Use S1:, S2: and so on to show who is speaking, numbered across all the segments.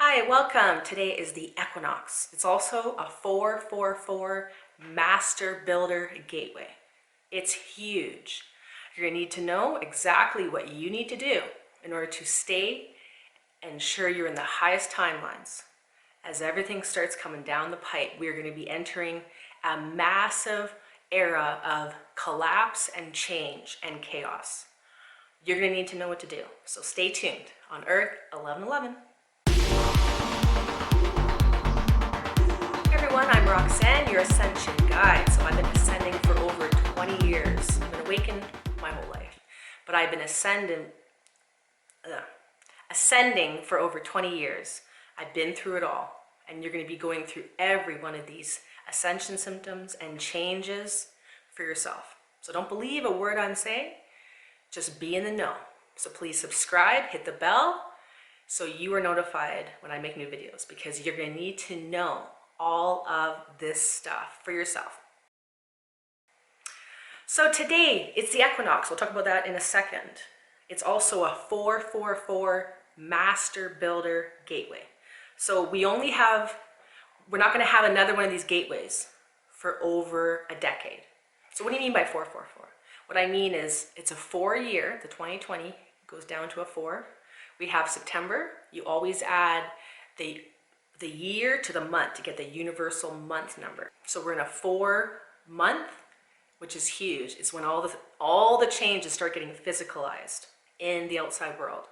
S1: Hi, welcome. Today is the equinox. It's also a 444 master builder gateway. It's huge. You're going to need to know exactly what you need to do in order to stay and ensure you're in the highest timelines. As everything starts coming down the pipe, we're going to be entering a massive era of collapse and change and chaos. You're going to need to know what to do. So stay tuned on Earth 1111. I'm Roxanne, your Ascension Guide. So I've been ascending for over 20 years. I've been awakened my whole life, but I've been ascending for over 20 years. I've been through it all, and you're going to be going through every one of these ascension symptoms and changes for yourself. So don't believe a word I'm saying, just be in the know. So please subscribe, hit the bell, so you are notified when I make new videos, because you're going to need to know all of this stuff for yourself. So today, it's the equinox. We'll talk about that in a second. It's also a 444 master builder gateway. So we're not going to have another one of these gateways for over a decade. So what do you mean by 444? What I mean is it's a 4-year, the 2020 goes down to a 4. We have September. You always add the year to the month to get the universal month number. So we're in a 4-month, which is huge. It's when all the changes start getting physicalized in the outside world.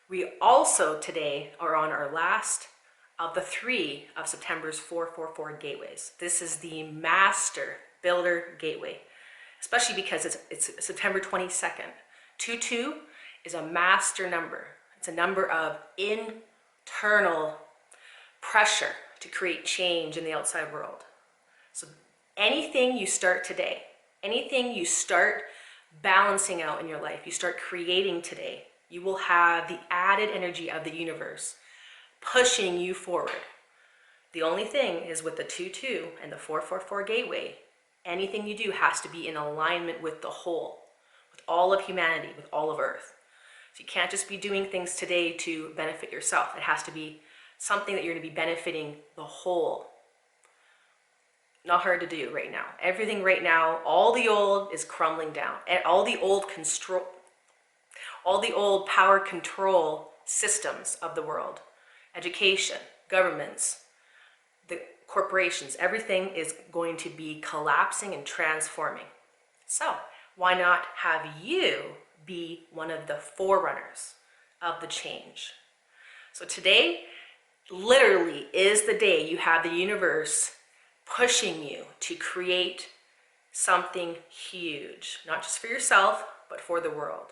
S1: We also today are on our last of the 3 of September's 444 gateways. This is the master builder gateway, especially because it's September 22nd. 22 is a master number. It's a number of internal pressure to create change in the outside world. So anything you start today, anything you start balancing out in your life, you start creating today, you will have the added energy of the universe pushing you forward. The only thing is with the 22 and the 444 gateway, anything you do has to be in alignment with the whole, with all of humanity, with all of Earth. So you can't just be doing things today to benefit yourself. It has to be something that you're going to be benefiting the whole. Not hard to do right now. Everything right now, all the old is crumbling down. And all the old power control systems of the world, education, governments, the corporations, everything is going to be collapsing and transforming. So why not have you be one of the forerunners of the change? So today literally is the day you have the universe pushing you to create something huge, not just for yourself, but for the world.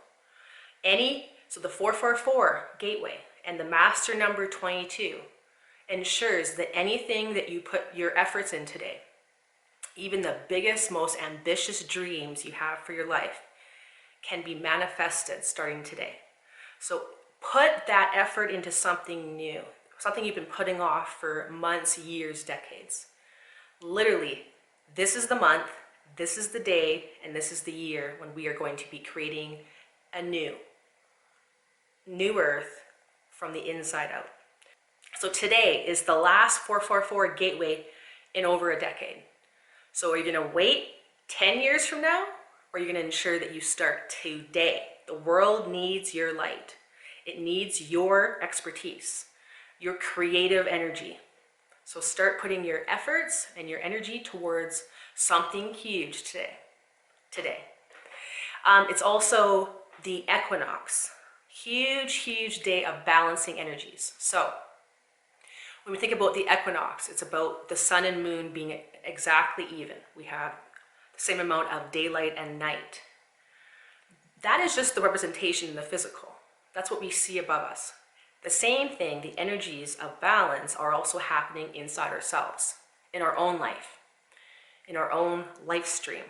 S1: So the 444 gateway and the master number 22 ensures that anything that you put your efforts in today, even the biggest, most ambitious dreams you have for your life, can be manifested starting today. So put that effort into something new, something you've been putting off for months, years, decades. Literally, this is the month, this is the day, and this is the year when we are going to be creating a new Earth from the inside out. So today is the last 444 gateway in over a decade. So are you going to wait 10 years from now, or are you going to ensure that you start today? The world needs your light. It needs your expertise, your creative energy. So start putting your efforts and your energy towards something huge today. It's also the equinox. Huge day of balancing energies. So when we think about the equinox, it's about the sun and moon being exactly even. We have the same amount of daylight and night. That is just the representation in the physical. That's what we see above us. The same thing, the energies of balance are also happening inside ourselves, in our own life, in our own life stream.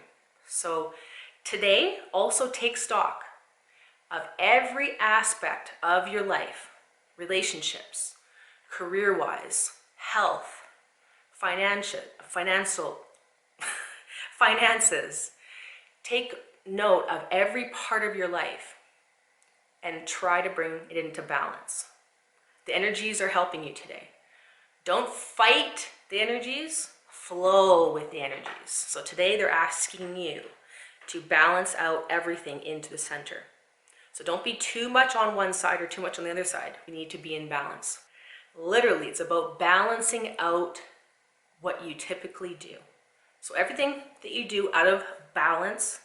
S1: So today, also take stock of every aspect of your life, relationships, career-wise, health, finances. Take note of every part of your life and try to bring it into balance. The energies are helping you today. Don't fight the energies, flow with the energies. So today they're asking you to balance out everything into the center. So don't be too much on one side or too much on the other side. We need to be in balance. Literally, it's about balancing out what you typically do. So everything that you do out of balance,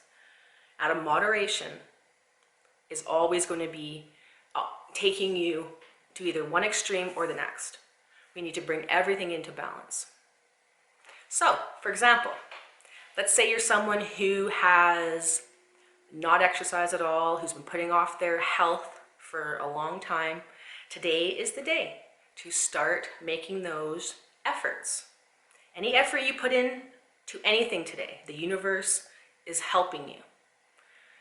S1: out of moderation, is always going to be taking you to either one extreme or the next. We need to bring everything into balance. So, for example, let's say you're someone who has not exercised at all, who's been putting off their health for a long time. Today is the day to start making those efforts. Any effort you put in to anything today, the universe is helping you.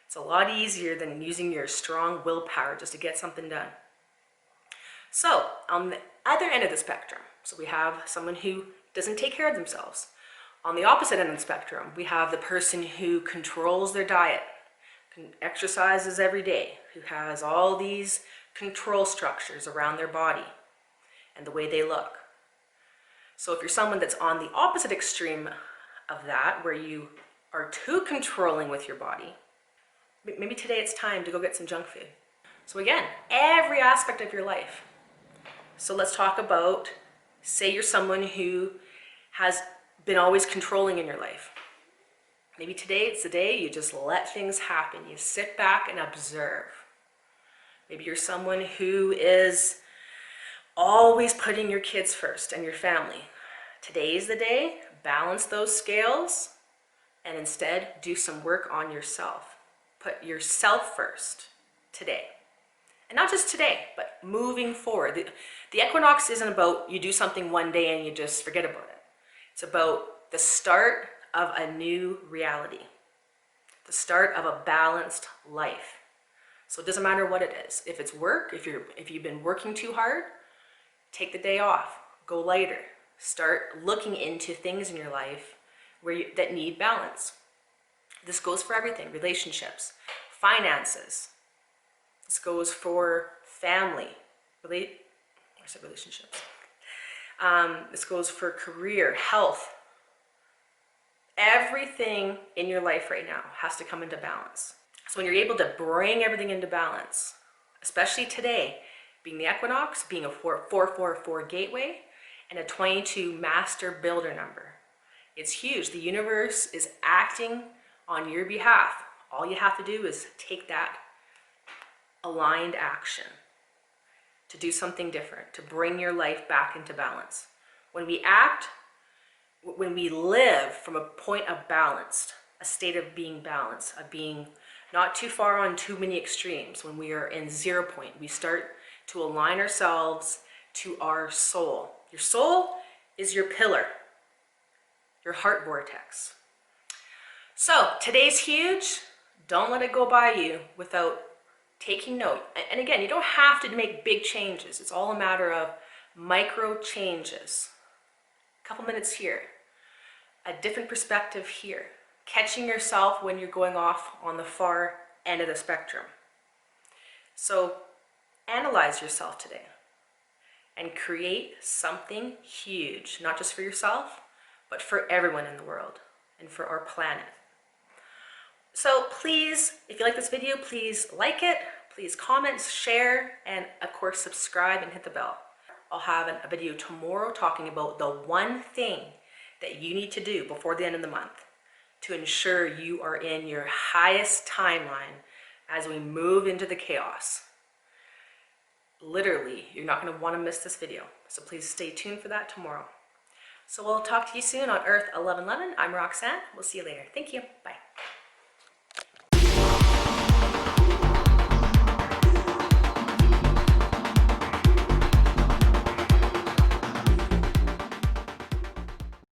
S1: It's a lot easier than using your strong willpower just to get something done. So on the other end of the spectrum, so we have someone who doesn't take care of themselves. On the opposite end of the spectrum, we have the person who controls their diet, exercises every day, who has all these control structures around their body and the way they look. So if you're someone that's on the opposite extreme of that, where you are too controlling with your body, maybe today it's time to go get some junk food. So again, every aspect of your life. So let's talk about, say you're someone who has been always controlling in your life. Maybe today it's the day you just let things happen. You sit back and observe. Maybe you're someone who is always putting your kids first and your family. Today's the day, balance those scales and instead do some work on yourself. Put yourself first today. And not just today, but moving forward. The equinox isn't about you do something one day and you just forget about it. It's about the start of a new reality, the start of a balanced life. So it doesn't matter what it is. If it's work, if you've been working too hard, take the day off, go lighter. Start looking into things in your life that need balance. This goes for everything: relationships, finances. This goes for family, relationships. This goes for career, health. Everything in your life right now has to come into balance. So when you're able to bring everything into balance, especially today, being the equinox, being a 444 gateway, and a 22 master builder number, it's huge. The universe is acting on your behalf. All you have to do is take that aligned action to do something different, to bring your life back into balance. When we act, when we live from a point of balance, a state of being balanced, of being not too far on too many extremes, when we are in 0 point, we start to align ourselves to our soul. Your soul is your pillar, your heart vortex. So today's huge. Don't let it go by you without taking note. And again, you don't have to make big changes. It's all a matter of micro changes. A couple minutes here, a different perspective here, catching yourself when you're going off on the far end of the spectrum. So analyze yourself today and create something huge, not just for yourself, but for everyone in the world and for our planet. So please, if you like this video, please like it, please comment, share, and of course subscribe and hit the bell. I'll have a video tomorrow talking about the one thing that you need to do before the end of the month to ensure you are in your highest timeline as we move into the chaos. Literally, you're not going to want to miss this video. So please stay tuned for that tomorrow. So we'll talk to you soon on Earth 1111. I'm Roxanne. We'll see you later. Thank you. Bye.